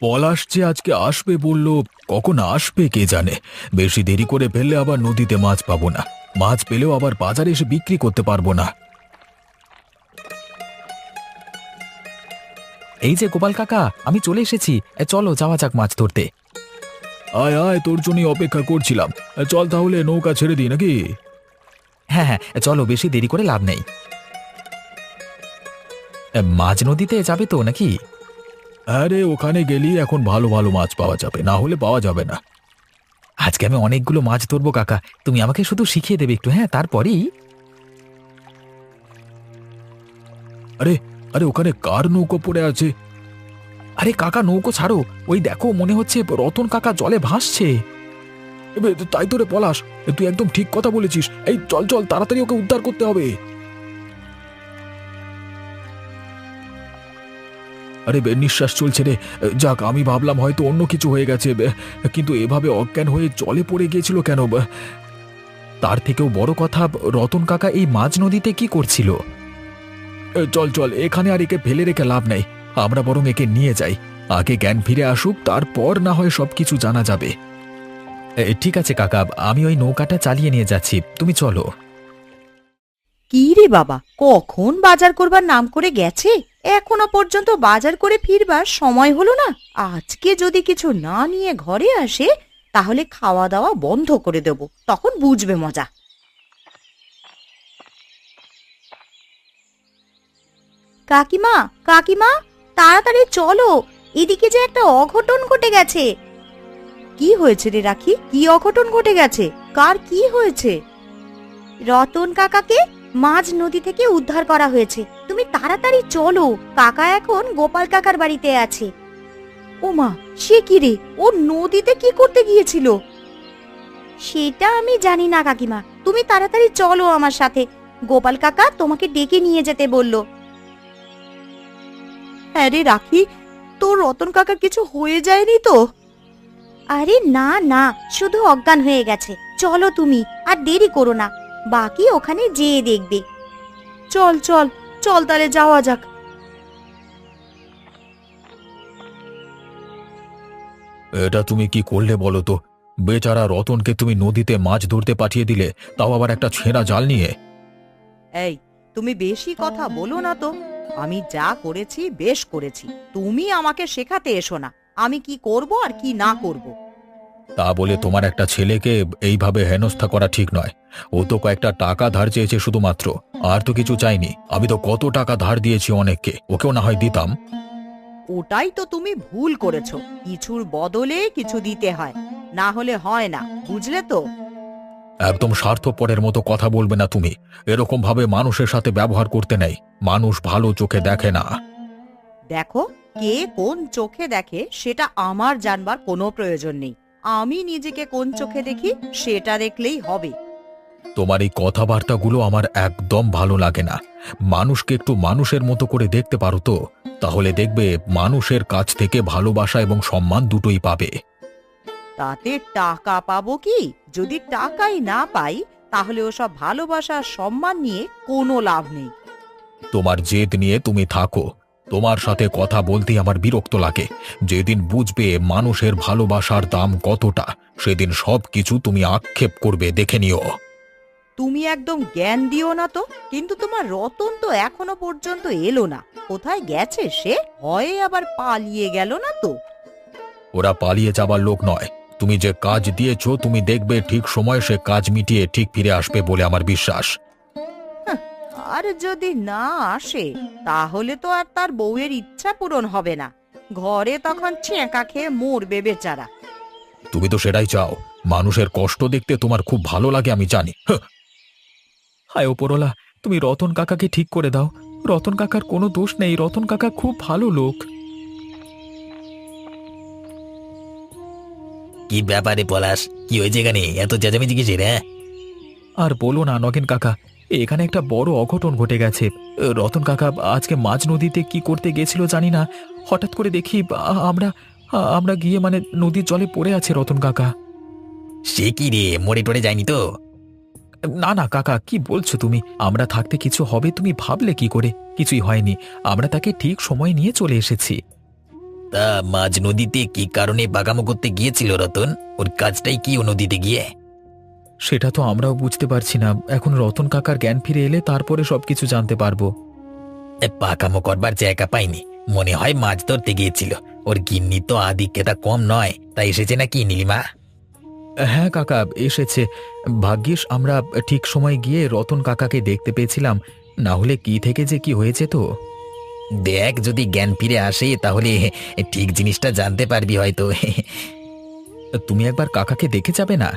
পলাশ যে আজকে আসবে বলল, কখন আসবে কে জানে। বেশি দেরি করে ফেললে আবার নদীতে মাছ পাবো না, মাছ পেলেও আবার বাজারে এসে বিক্রি করতে পারবো না। এই যে গোপাল কাকা, আমি চলে এসেছি। চলো যাওয়া যাক মাছ ধরতে। আয় আয়, তোর জন্যই অপেক্ষা করছিলাম। চল তাহলে নৌকা ছেড়ে দিই নাকি? হ্যাঁ হ্যাঁ, চলো, বেশি দেরি করে লাভ নেই। মাঝ নদীতে যাবে তো নাকি? আরে ওখানে গেলি এখন ভালো ভালো মাছ পাওয়া যাবে, না হলে পাওয়া যাবে না। আজকে আমি অনেকগুলো মাছ ধরবো কাকা, তুমি আমাকে শুধু শিখিয়ে দেবে একটু, হ্যাঁ? তারপরেই। আরে আরে, ওখানে কার নৌকো পড়ে আছে? আরে কাকা, নৌকো ছাড়ো, ওই দেখো, মনে হচ্ছে রতন কাকা জলে ভাসছে। তাই তো রে পলাশ, তুই একদম ঠিক কথা বলেছিস। এই চল চল, তাড়াতাড়ি ওকে উদ্ধার করতে হবে। আরে নিঃশ্বাস চলছে রে। যাক, আমি ভাবলাম হয়তো অন্য কিছু হয়ে গেছে, কিন্তু এভাবে অজ্ঞান হয়ে জলে পড়ে গিয়েছিল কেন? তার থেকেও বড় কথা, রতন কাকা এই মাঝ নদীতে কি করছিল? চল চল, এখানে আর একে ফেলে রেখে লাভ নেই। আমরা বরং একে নিয়ে যাই, আগে জ্ঞান ফিরে আসুক, তারপর না হয় সবকিছু জানা যাবে। ঠিক আছে কাকা, আমি ওই নৌকাটা চালিয়ে নিয়ে যাচ্ছি, তুমি চলো। কি রে বাবা, কখন বাজার করবার নাম করে গেছে, এখনো পর্যন্ত বাজার করে ফিরবার সময় হলো না। আজকে যদি কিছু না নিয়ে ঘরে আসে তাহলে খাওয়া দাওয়া বন্ধ করে দেব, তখন বুঝবে মজা। কাকিমা, কাকিমা, তাড়াতাড়ি চলো, এদিকে যে একটা অঘটন ঘটে গেছে। কি হয়েছে রে রাখি, কি অঘটন ঘটে গেছে? কার কি হয়েছে? রতন কাকাকে মাঝ নদী থেকে উদ্ধার করা হয়েছে, তুমি তাড়াতাড়ি চলো, কাকা এখন গোপাল কাকার বাড়িতে আছে। ও মা, সে কি রে, ও নদীতে কি করতে গিয়েছিল? সেটা আমি জানি না কাকিমা, তুমি তাড়াতাড়ি চলো আমার সাথে, গোপাল কাকা তোমাকে ডেকে নিয়ে যেতে বলল। হ্যাঁ রে রাখি, তোর রতন কাকা কিছু হয়ে যায়নি তো? আরে না না, শুধু অজ্ঞান হয়ে গেছে। চলো তুমি, আর দেরি করো না, বাকি ওখানে যেয়ে দেখবে। চল চল চল, তাহলে যাওয়া যাক। এটা তুমি কি করলে বলো তো? বেচারা রতনকে তুমি নদীতে মাছ ধরতে পাঠিয়ে দিলে, তাও আবার একটা ছেঁড়া জাল নিয়ে। এই, তুমি বেশি কথা বলো না তো। আমি যা করেছি বেশ করেছি, তুমি আমাকে শেখাতে এসো না আমি কি করব আর কি না করব। তা বলে তোমার একটা ছেলেকে এইভাবে হেনস্থা করা ঠিক নয়। ও তো কয়েকটা টাকা ধার চেয়েছে শুধুমাত্র, আর তো কিছু চাইনি। আমি তো কত টাকা ধার দিয়েছি অনেককে, ওকেও না হয় দিতাম। ওটাই তো তুমি ভুল করেছো, কিছুর বদলে কিছু দিতে হয়, না হলে হয় না, বুঝলে তো? একদম স্বার্থপরের মতো কথা বলবে না তুমি। এরকম ভাবে মানুষের সাথে ব্যবহার করতে নেই, মানুষ ভালো চোখে দেখে না। দেখো, কে কোন চোখে দেখে সেটা আমার জানবার কোনো প্রয়োজন নেই, আমি নিজেকে কোন চোখে দেখি সেটা দেখলেই হবে। তোমার এই কথাবার্তাগুলো আমার একদম ভালো লাগে না। মানুষকে একটু মানুষের মতো করে দেখতে পারো তো, তাহলে দেখবে মানুষের কাছ থেকে ভালোবাসা এবং সম্মান দুটোই পাবে। তাতে টাকা পাবো কি? যদি টাকাই না পাই তাহলে ওসব ভালোবাসা আর সম্মান নিয়ে কোনো লাভ নেই। তোমার জেদ নিয়ে তুমি থাকো, তোমার সাথে কথা বলতেই আমার বিরক্ত লাগে। যেদিন বুঝবে মানুষের ভালোবাসার দাম কতটা, সেদিন সবকিছু তুমি আক্ষেপ করবে, দেখে নিও। তুমি একদম জ্ঞান দিও না তো। কিন্তু তোমার রতন তো এখনো পর্যন্ত এলো না, কোথায় গেছে সে? হয় আবার পালিয়ে গেল না তো? ওরা পালিয়ে যাবার লোক নয়। তুমি যে কাজ দিয়েছো, তুমি দেখবে ঠিক সময় সে কাজ মিটিয়ে ঠিক ফিরে আসবে বলে আমার বিশ্বাস। আর যদি না আসে তাহলে তো আর তার বউয়ের ইচ্ছা পূরণ হবে না, ঘরে তখন ছেঁকা খেয়ে মরবে বেচারা। তুমি তো সেটাই চাও। মানুষের কষ্ট দেখতে তোমার খুব ভালো লাগে, আমি জানি। হায় ওপরওয়ালা, তুমি রতন কাকাকে ঠিক করে দাও। রতন কাকার কোনো দোষ নেই, রতন কাকা খুব ভালো লোক। কি ব্যাপারে পলাশ, কি হয়েছে এখানে এত চেঁচামেচি কিসের? হ্যাঁ, আর বলো না নগেন কাকা, এখানে একটা বড় অঘটন ঘটে গেছে। রতন কাকা আজকে মাঝ নদীতে কি করতে গেছিল জানি না, হঠাৎ করে দেখি আমরা আমরা গিয়ে মানে নদীর জলে পড়ে আছে রতন কাকা। সে কি রে, মরে টরে যায়নি তো? না না কাকা, কি বলছো তুমি? আমরা থাকতে কিছু হবে তুমি ভাবলে কি করে? কিছুই হয়নি, আমরা তাকে ঠিক সময় নিয়ে চলে এসেছি। তা মাঝ নদীতে কি কারণে বাগামো করতে গিয়েছিল রতন? ওর কাজটাই কি ও নদীতে গিয়ে? সেটা তো আমরাও বুঝতে পারছি না। এখন রতন কাকার জ্ঞান ফিরে এলে তারপরে সবকিছু জানতে পারবো। পাকামো করবার জায়গা পাইনি, মনে হয় মাছ ধরতে গিয়েছিল। ওর গিন্নি তো আদিক্যতা কম নয়, তাই এসেছে নাকি নীলিমা? হ্যাঁ কাকা, এসেছে। ভাগ্যিস আমরা ঠিক সময় গিয়ে রতন কাকাকে দেখতে পেয়েছিলাম, না হলে কি থেকে যে কি হয়েছে তো। দেখ, যদি জ্ঞান ফিরে আসে তাহলে ঠিক জিনিসটা জানতে পারবি হয়তো। তুমি একবার কাকাকে দেখে যাবে না?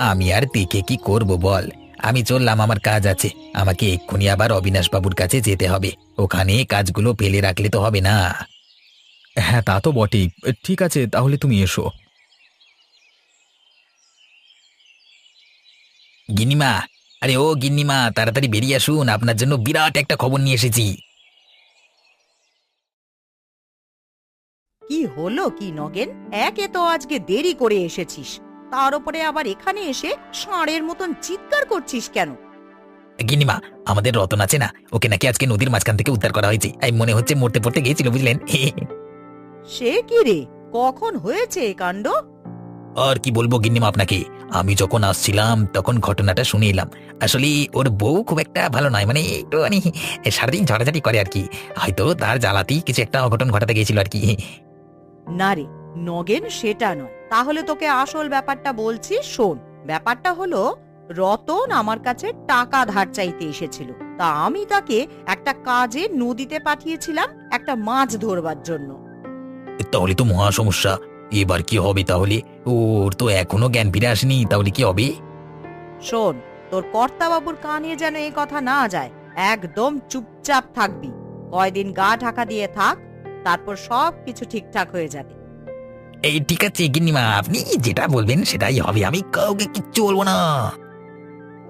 আমি আর দেখে কি করব বল, আমি চললাম, আমার কাজ আছে। আমাকে এক্ষুনি আবার অবিনাশ বাবুর কাছে যেতে হবে, ওখানে কাজগুলো ফেলে রাখলে তো হবে না। হ্যাঁ তা তো বটেই। ঠিক আছে, তাহলে তুমি এসো। গিন্নিমা, আরে ও গিন্নিমা, তাড়াতাড়ি বেরিয়ে আসুন, আপনার জন্য বিরাট একটা খবর নিয়ে এসেছি। কি হলো কি নগেন? একে তো আজকে দেরি করে এসেছিস, তার উপরে আবার এখানে এসে ষাঁড়ের মতন চিৎকার করছিস কেন? গিন্নিমা, আমাদের রতন আছে না, ওকে নাকি আজকে নদীর মাঝখান থেকে উদ্ধার করা হয়েছে। এই মনে হচ্ছে মরতে পড়তে গিয়েছিল, বুঝলেন? সে কি রে, কখন হয়েছে এ কাণ্ড? আর কি বলবো গিন্নিমা আপনাকে, আমি যখন আসছিলাম তখন ঘটনাটা শুনে এলাম। আসলে ওর বউ খুব একটা ভালো নয়, মানে একটু মানে সারাদিন ঝড়াঝাটি করে আর কি। হয়তো তার জ্বালাতেই কিছু একটা অঘটন ঘটাতে গিয়েছিল আর কি। না রে নগেন, সেটা নয়। তাহলে তোকে আসল ব্যাপারটা বলছি, শোন। ব্যাপারটা হলো, রতন আমার কাছে টাকা ধার চাইতে এসেছিল। তা আমি তাকে একটা কাজে নদীতে পাঠিয়েছিলাম, একটা মাছ ধরবার জন্য। তাহলে তো মহা সমস্যা। এবার কি হবে তাহলে? ওর তো এখনো জ্ঞান ফিরে আসেনি, তাহলে কি হবে? শোন, তোর কর্তাবাবুর কানে যেন এই কথা না যায়, একদম চুপচাপ থাকবি। কয়দিন গা ঢাকা দিয়ে থাক, তারপর সব কিছু ঠিকঠাক হয়ে যাবে। এই ঠিক আছে গিন্নিমা, আপনি যেটা বলবেন সেটাই হবে, আমি কাউকে কিচ্ছু বলবো না।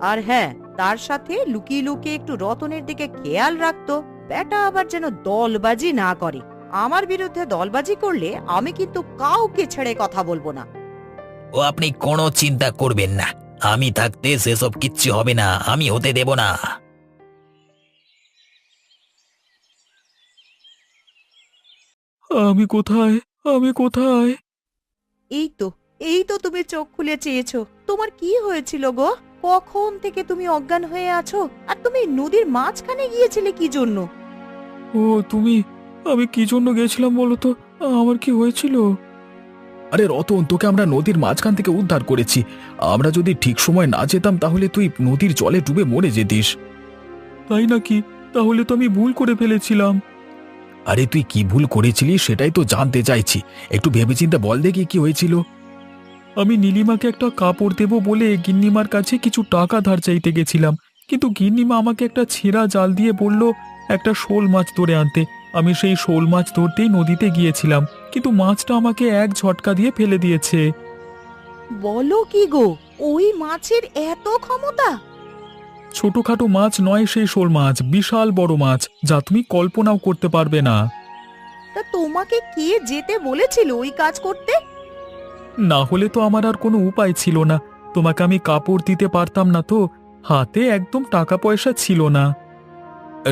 আর হ্যাঁ, তার সাথে লুকিয়ে লুকিয়ে একটু রতনের দিকে খেয়াল রাখতো। বেটা আবার যেন দলবাজি না করে। আমার বিরুদ্ধে দলবাজি করলে আমি কিন্তু কাউকে ছেড়ে কথা বলবো না। ও আপনি কোনো চিন্তা করবেন না, আমি থাকতে সেসব কিচ্ছু হবে না, আমি হতে দেব না। আমি কোথায়? আমি কোথায়? এই তো, এই তো তুমি চোখ খুলে চেয়েছো। তোমার কি হয়েছিল গো? কখন থেকে তুমি অজ্ঞান হয়ে আছো? আর তুমি নদীর মাঝখানে গিয়েছিলে কি জন্য? ও তুমি, আমি কি জন্য গেছিলাম বলো তো? আমার কি হয়েছিল? আরে রতন, তোকে আমরা নদীর মাঝখান থেকে উদ্ধার করেছি। আমরা যদি ঠিক সময় না যেতাম তাহলে তুই নদীর জলে ডুবে মরে যেতিস। তাই নাকি? তাহলে তো আমি ভুল করে ফেলেছিলাম। আরে তুই কি ভুল করেছিলি সেটাই তো জানতে চাইছি। একটু ভেবেচিন্তে বল দেখি কি হয়েছিল। আমি নীলিমাকে একটা কাপড় দেব বলে গিন্নিমার কাছে কিছু টাকা ধার চাইতে গেছিলাম, কিন্তু গিন্নিমা আমাকে একটা ছেঁড়া জাল দিয়ে বলল একটা শোল মাছ ধরে আনতে। আমি সেই শোল মাছ ধরতেই নদীতে গিয়েছিলাম, কিন্তু মাছটা আমাকে এক ঝটকা দিয়ে ফেলে দিয়েছে। বলো কি গো, ওই মাছের এত ক্ষমতা? ছোটখাটো মাছ নয় সেই শোল মাছ, বিশাল বড় মাছ, যা তুমি কল্পনাও করতে পারবে না। তা তোমাকে কে যেতে বলেছিল ওই কাজ করতে? না হলে তো আমার আর কোনো উপায় ছিল না। তোমাকে আমি কাপড় দিতে পারতাম না তো, হাতে একদম টাকা পয়সা ছিল না।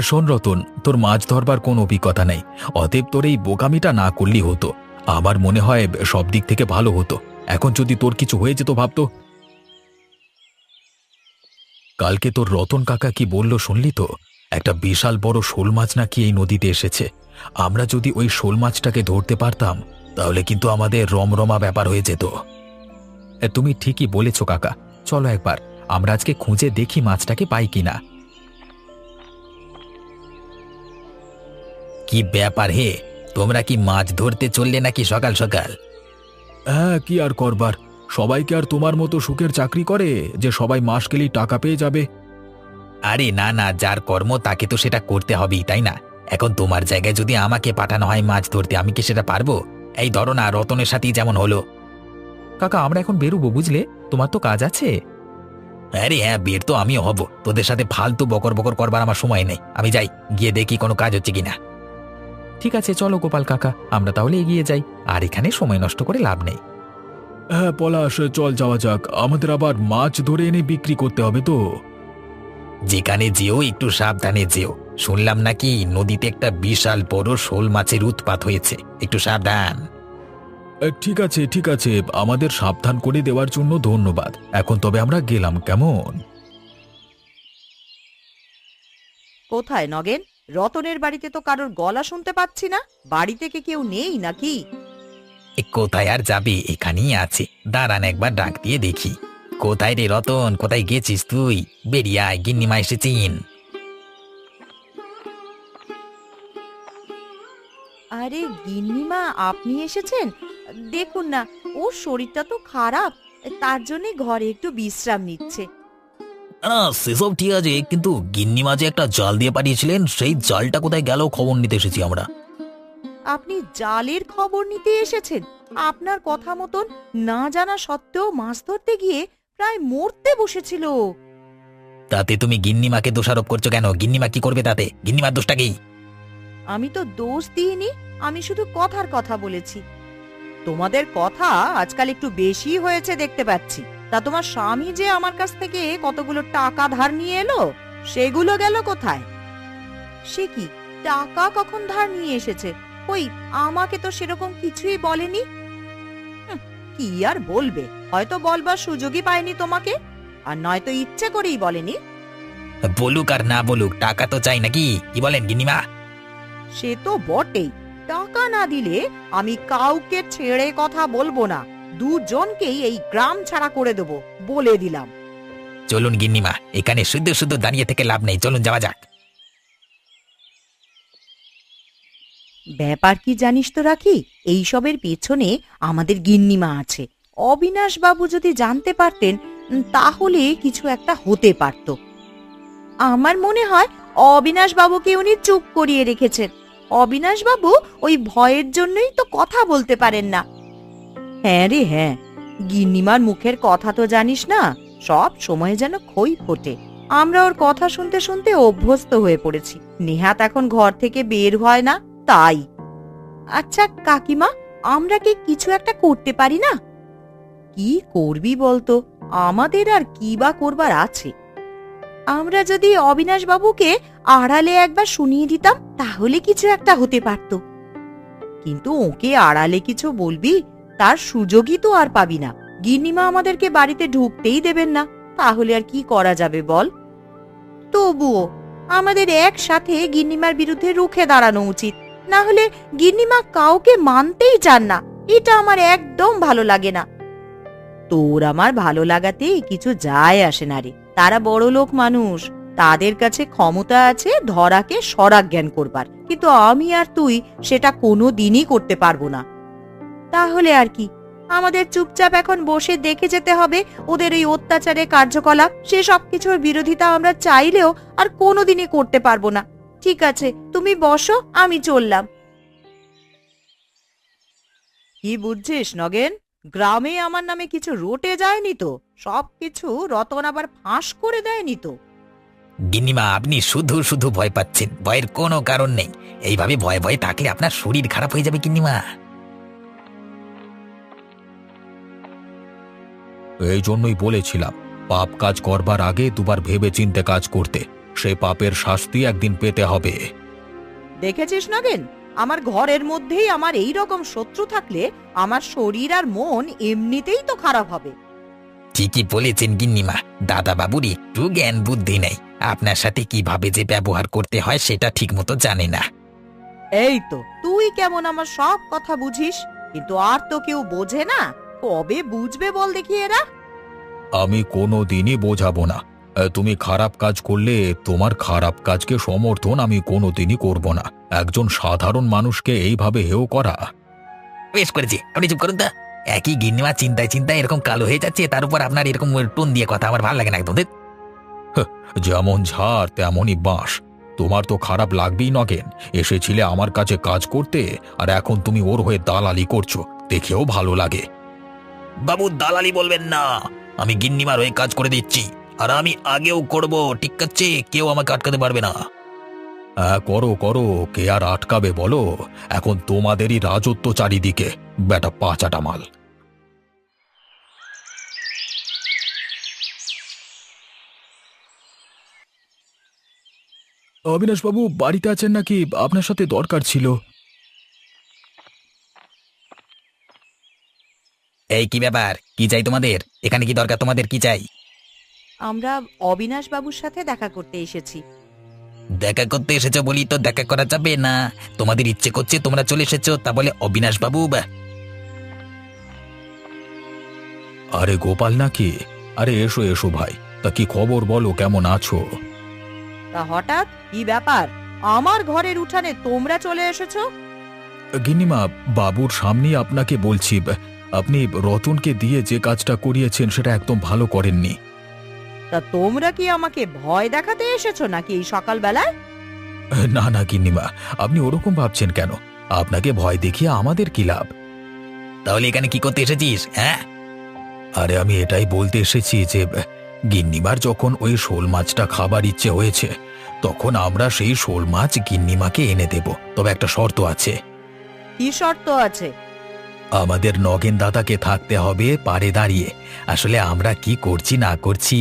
শোন রতন, তোর মাছ ধরবার কোনো অভিজ্ঞতা নেই, অতএব তোর এই বোকামিটা না করলেই হতো। আমার মনে হয় সব দিক থেকে ভালো হতো। এখন যদি তোর কিছু হয়ে যেত ভাবতো। কালকে তোর রতন কাকা কি বলল শুনলি তো? একটা বিশাল বড় শোল মাছ নাকি এই নদীতে এসেছে। আমরা যদি ওই শোল মাছটাকে ধরতে পারতাম তাহলে কিন্তু আমাদের রমরমা ব্যাপার হয়ে যেত। তুমি ঠিকই বলেছ কাকা, চলো একবার আমরা আজকে খুঁজে দেখি মাছটাকে পাই কিনা। কি ব্যাপার হে, তোমরা কি মাছ ধরতে চললে নাকি সকাল সকাল? হ্যাঁ, কি আর করবার, সবাইকে আর তোমার মতো সুখের চাকরি করে যে সবাই মাস গেলেই টাকা পেয়ে যাবে। আরে না না, যার কর্ম তাকে তো সেটা করতে হবেই, তাই না? এখন তোমার জায়গায় যদি আমাকে পাঠানো হয় মাছ ধরতে, আমি কি সেটা পারবো? এই ধরো না, রতনের সাথেই যেমন হলো। কাকা, আমরা এখন বেরোবো বুঝলে, তোমার তো কাজ আছে। আরে হ্যাঁ, বের তো আমিও হব, তোদের সাথে ফালতু বকর বকর করবার আমার সময় নেই। আমি যাই, গিয়ে দেখি কোনো কাজ হচ্ছে কিনা। ঠিক আছে, চলো গোপাল কাকা, আমরা তাহলে এগিয়ে যাই, আর এখানে সময় নষ্ট করে লাভ নেই। হ্যাঁ পলাশ, চল যাওয়া যাক, আমাদের আবার মাছ ধরে এনে বিক্রি করতে হবে তো। যেখানে যেও একটু সাবধানে যেও, শুনলাম নাকি নদীতে একটা বিশাল বড় শোল মাছের উৎপাত হয়েছে, একটু সাবধান। ঠিক আছে ঠিক আছে, আমাদের সাবধান করে দেওয়ার জন্য ধন্যবাদ। এখন তবে আমরা গেলাম, কেমন? কোথায় নগেন? রতনের বাড়িতে তো কারোর গলা শুনতে পাচ্ছি না। বাড়ি থেকে কেউ নেই নাকি? কোথায় আর যাবে, এখানেই আছে। দাঁড়ান একবার ডাক দিয়ে দেখি। কোথায় রে রতন, কোথায় গেছিস তুই? বেরিয়ে আয়, গিন্নিমা এসেছিন। আরে গিন্নিমা, আপনি এসেছেন? দেখুন না, ওর শরীরটা তো খারাপ, তার জন্য ঘরে একটু বিশ্রাম নিচ্ছে। না সেসব ঠিক আছে, কিন্তু গিন্নিমা যে একটা জাল দিয়ে পাঠিয়েছিলেন, সেই জালটা কোথায় গেল খবর নিতে এসেছি আমরা। আপনি জালের খবর নিতে এসেছেন? আপনার কথা মতন না জানা সত্ত্বেও মাছ ধরতে গিয়ে প্রায় মরতে বসেছিল ও। তাতে তুমি গিন্নিমাকে দোষারোপ করছো কেন? গিন্নিমা কি করবে তাতে? গিন্নিমার দোষটা কি? আমি তো দোষ দিইনি, আমি শুধু কথার কথা বলেছি। তোমাদের কথা আজকাল একটু বেশি হয়েছে দেখতে পাচ্ছি। তা তোমার স্বামী যে আমার কাছ থেকে কতগুলো টাকা ধার নিয়ে এলো, সেগুলো গেল কোথায়? সে কি, টাকা কখন ধার নিয়ে এসেছে? ওই, আমাকে তো সেরকম কিছুই বলেনি। হুঁ, কি আর বলবে, হয়তো বলবার সুযোগই পায়নি তোমাকে, আর নয়তো ইচ্ছে করেই বলেনি। বলুক আর না বলুক, টাকা তো চাই নাকি? কি বলেন গিন্নিমা? সে তো বটেই, টাকা না দিলে আমি কাউকে ছেড়ে কথা বলবো না। দুজনকেই এই গ্রাম ছাড়া করে দেবো, বলে দিলাম। চলুন গিন্নিমা, এখানে শুদ্ধ শুদ্ধ দাঁড়িয়ে থেকে লাভ নেই, চলুন যাওয়া যাক। ব্যাপার কি জানিস তো রাখি, এইসবের পেছনে আমাদের গিন্নিমা আছে। অবিনাশ বাবু যদি জানতে পারতেন, তাহলে কিছু একটা হতে পারত। আমার মনে হয় অবিনাশ বাবুকে উনি চুপ করিয়ে রেখেছেন। অবিনাশ বাবু ওই ভয়ের জন্যই তো কথা বলতে পারেন না। হ্যাঁ রে হ্যাঁ, গিন্নিমার মুখের কথা তো জানিস না, সব সময় যেন খই ফোটে। আমরা ওর কথা শুনতে শুনতে অভ্যস্ত হয়ে পড়েছি। নেহাত এখন ঘর থেকে বের হয় না, তাই। আচ্ছা কাকিমা, আমরা কি কিছু একটা করতে পারি না? কি করবি বলতো? আমাদের আর কি বা করবার আছে? আমরা যদি অবিনাশ বাবুকে আড়ালে একবার শুনিয়ে দিতাম, তাহলে কিছু একটা হতে পারত। কিন্তু ওকে আড়ালে কিছু বলবি, তার সুযোগই তো আর পাবি না। গিন্নিমা আমাদেরকে বাড়িতে ঢুকতেই দেবেন না, তাহলে আর কি করা যাবে বল? তবুও আমাদের একসাথে গিন্নিমার বিরুদ্ধে রুখে দাঁড়ানো উচিত, না হলে গিন্নিমা কাউকে মানতেই চান না। এটা আমার একদম ভালো লাগে না। তোর আমার ভালো লাগাতে কিছু যায় আসে না রে, তারা বড় লোক মানুষ, তাদের কাছে ক্ষমতা আছে ধরাকে সরাগ জ্ঞান করবার, কিন্তু আমি আর তুই সেটা কোনো দিনই করতে পারবো না। তাহলে আর কি, আমাদের চুপচাপ এখন বসে দেখে যেতে হবে ওদের এই অত্যাচারে কার্যকলাপ। সে সবকিছুর বিরোধিতা আমরা চাইলেও আর কোনোদিনই করতে পারবো না। ঠিক আছে, তুমি বসো, আমি চললাম। কি বুঝছিস নগেন? গ্রামে আমার নামে কিছু রটে যায়নি তো? সবকিছু রতন আবার ফাঁস করে দেয়নি তো? গিন্নিমা, আপনি শুধু শুধু ভয় পাচ্ছেন, ভয়ের কোনো কারণ নেই। এইভাবে ভয়ে ভয়ে থাকলে আপনার শরীর খারাপ হয়ে যাবে গিন্নিমা। এই জন্যই বলেছিলাম, পাপ কাজ করবার আগে দুবার ভেবে চিন্তে কাজ করতে। সেই পাপের শাস্তি একদিন পেতে হবে। দেখেছিস নগেন, আমার ঘরের মধ্যেই আমার এই রকম শত্রু থাকলে আমার শরীর আর মন এমনিতেই তো খারাপ হবে। ঠিকই বলেছেন গিন্নিমা, দাদা বাবুর একটু জ্ঞান বুদ্ধি নেই। আপনার সাথে কিভাবে যে ব্যবহার করতে হয় সেটা ঠিক মতো জানে না। এই তো, তুই কেমন আমার সব কথা বুঝিস, কিন্তু আর তো কেউ বোঝে না। কবে বুঝবে বল দেখি এরা? আমি কোনো দিনই বোঝাবো না। তুমি খারাপ কাজ করলে তোমার খারাপ কাজকে সমর্থন আমি কোনোদিনই করব না। একজন সাধারণ মানুষকে এইভাবে হেয় করা। বেশ করেছি, আপনি চুপ করুন তা। একই গিন্নিমা চিন্তায় চিন্তায় এরকম কালো হয়ে যাচ্ছে, তার উপর আপনার এরকম টোন দিয়ে কথা আমার ভালো লাগে না একদম। ধ্যাৎ। যেমন ঝাড় তেমনই বাঁশ। তোমার তো খারাপ লাগবেই নগেন। এসেছিলে আমার কাছে কাজ করতে, আর এখন তুমি ওর হয়ে দালালি করছো, দেখেও ভালো লাগে। বাবু দালালি বলবেন না, আমি গিন্নিমার হয়ে কাজ করে দিচ্ছি, আর আমি আগেও করব, ঠিক আছে? কেউ আমাকে আটকাতে পারবে না। হ্যাঁ করো করো, কে আর আটকাবে বলো? এখন তোমাদেরই রাজত্ব চারিদিকে, বেটা পাচাটা মাল। অবিনাশবাবু বাড়িতে আছেন নাকি? আপনার সাথে দরকার ছিল। এই কি ব্যাপার, কি চাই তোমাদের? এখানে কি দরকার, তোমাদের কি চাই? আমরা অবিনাশ বাবুর সাথে দেখা করতে এসেছি। দেখা করতে এসেছো বলি তো দেখা করা যাবে না। তোমাদের ইচ্ছে করছে, তোমরা চলে এসেছো, তা বলে অবিনাশ বাবু আরে গোপাল নাকি? আরে এসো এসো ভাই, তা কি খবর বলো, কেমন আছো? তা হঠাৎ কি ব্যাপার? আমার ঘরের উঠানে তোমরা চলে এসেছো? গিন্নিমা, বাবুর সামনেই আপনাকে বলছি, আপনি রতনকে দিয়ে যে কাজটা করিয়েছেন সেটা একদম ভালো করেননি। তা তোমরা কি আমাকে ভয় দেখাতে এসেছো নাকি এই সকালবেলায়? না না গিন্নিমা, আপনি ওরকম ভাবছেন কেন? আপনাকে ভয় দেখিয়ে আমাদের কি লাভ? তাহলে এখানে কি করতে এসেছিস? হ্যাঁ, আরে আমি এটাই বলতে এসেছি যে গিন্নিমার যখন ওই শোল মাছটা খাবার ইচ্ছে হয়েছে, তখন আমরা সেই শোল মাছ গিন্নিমাকে এনে দেব, তবে একটা শর্ত আছে। কি শর্ত আছে? আমাদের নগেন দাদাকে থাকতে হবে পাড়ে দাঁড়িয়ে। আসলে আমরা কি করছি না করছি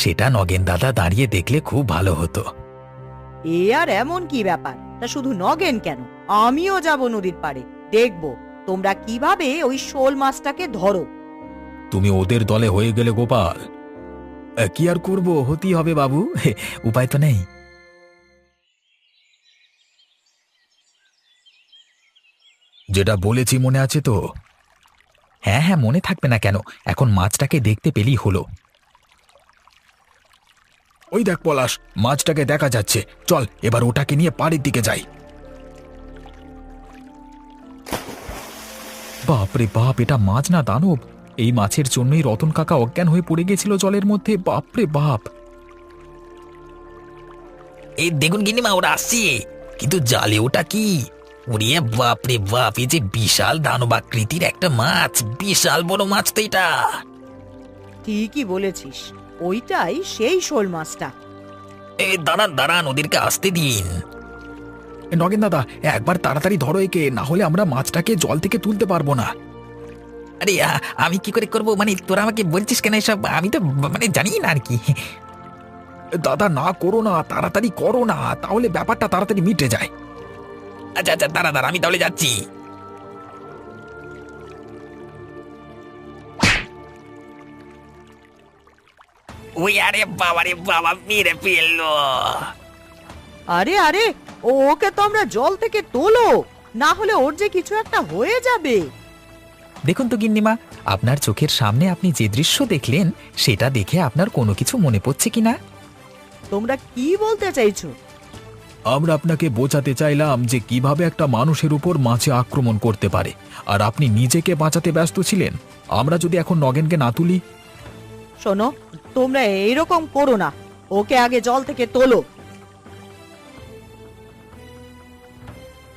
সেটা নগেন দাদা দাঁড়িয়ে দেখলে খুব ভালো হতো। এ আর এমন কি ব্যাপার? তা শুধু নগেন কেন, আমিও যাব নদীর পাড়ে, দেখবো তোমরা কিভাবে ওই শোল মাছটাকে ধরো। তুমি ওদের দলে হয়ে গেলে গোপাল। কি আর করব, হতেই হবে বাবু, উপায় তো নেই। যেটা বলেছি মনে আছে তো? হ্যাঁ হ্যাঁ, মনে থাকবে না কেন? এখন মাছটাকে দেখতে পেলেই হলো। ওই দেখ পলাশ, মাছটাকে দেখা যাচ্ছে, চল এবার ওটাকে নিয়ে পাড়ের দিকে যাই। বাপরে বাপ, এটা মাছ না দানব! এই মাছের জন্যই রতন কাকা অজ্ঞান হয়ে পড়ে গেছিল জলের মধ্যে। বাপরে বাপ! এই দেখুন গিন্নিমা, ওরা আসছে, কিন্তু জালে ওটা কি? ওরে বাপ রে বাপ, এই যে বিশাল দানবাকৃতির একটা মাছ, বিশাল বড় মাছ তো এটা। ঠিকই বলেছিস, ওইটাই সেই শোল মাছটা। এই দাঁড়ান দাঁড়ান, ওদেরকে আসতে দিন। নগেন দাদা, একবার তাড়াতাড়ি ধরো একে, না হলে আমরা মাছটাকে জল থেকে তুলতে পারবো না। আরে আমি কি করে করব? মানে তোরা আমাকে বলছিস কেন এসব? আমি তো মানে জানি না আর কি। দাদা না করো না, তাড়াতাড়ি করো না, তাহলে ব্যাপারটা তাড়াতাড়ি মিটে যায়। আচ্ছা আচ্ছা, দাঁড়া দাঁড়া, আমি তাহলে যাচ্ছি। ওই আরে বাবা রে বাবা, মেরে ফেললো। আরে আরে, ওকে তো আমরা জল থেকে তোলো, না হলে ওর যে কিছু একটা হয়ে যাবে। দেখুন তো গিন্নিমা, আপনার চোখের সামনে আপনি যে দৃশ্য দেখলেন সেটা দেখে আপনার কোনো কিছু মনে পড়ছে কিনা? তোমরা কি বলতে চাইছো? আমরা আপনাকে বোঝাতে চাইলাম যে কিভাবে একটা মানুষের উপর মাছে আক্রমণ করতে পারে, আর আপনি নিজেকে বাঁচাতে ব্যস্ত ছিলেন। আমরা যদি এখন নগেনকে না তুলি? শোনো, তোমরা এইরকম করো না, ওকে আগে জল থেকে তোলো।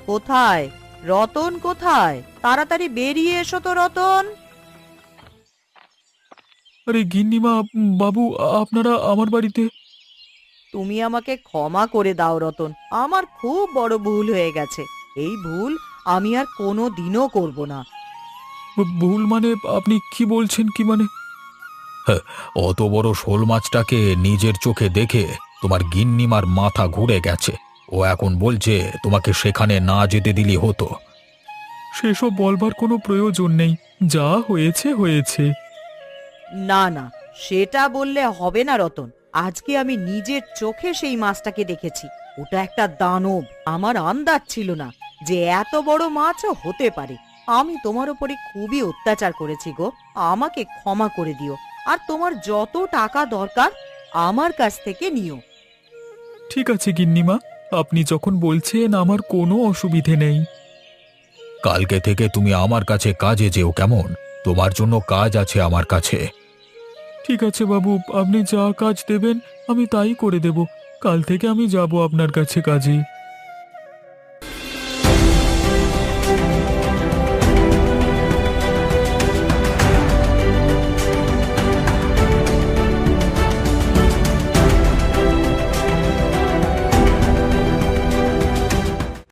কোথায় রতন, কোথায়? তাড়াতাড়ি বেরিয়ে এসো তো রতন। আরে গিন্নিমা, বাবু আপনারা আমার বাড়িতে? তুমি আমাকে ক্ষমা করে দাও রতন, আমার খুব বড় ভুল হয়ে গেছে। এই ভুল আমি আর কোনো দিনও করব না। ভুল মানে? আপনি কি বলছেন? কি মানে? অত বড় শোল মাছটাকে নিজের চোখে দেখে তোমার গিন্নিমার মাথা ঘুরে গেছে। ও এখন বলছে তোমাকে সেখানে না যেতে দিলি হতো। সেসব বলবার কোনো প্রয়োজন নেই, যা হয়েছে হয়েছে। না না, সেটা বললে হবে না রতন। আজকে আমি নিজের চোখে সেই মাছটাকে দেখেছি। ওটা একটা দানব। আমার আন্দাজ ছিল না যে এত বড় মাছও হতে পারে। আমি তোমার উপরে খুবই অত্যাচার করেছি গো, আমাকে ক্ষমা করে দিও। আর তোমার যত টাকা দরকার আমার কাছ থেকে নিও। ঠিক আছে গিন্নিমা, আপনি যখন বলছেন আমার কোনো অসুবিধে নেই। কালকে থেকে তুমি আমার কাছে কাজে যেও, কেমন? তোমার জন্য কাজ আছে আমার কাছে। ঠিক আছে বাবু, আপনি যা কাজ দেবেন আমি তাই করে দেব। কাল থেকে আমি যাব আপনার কাছে কাজে।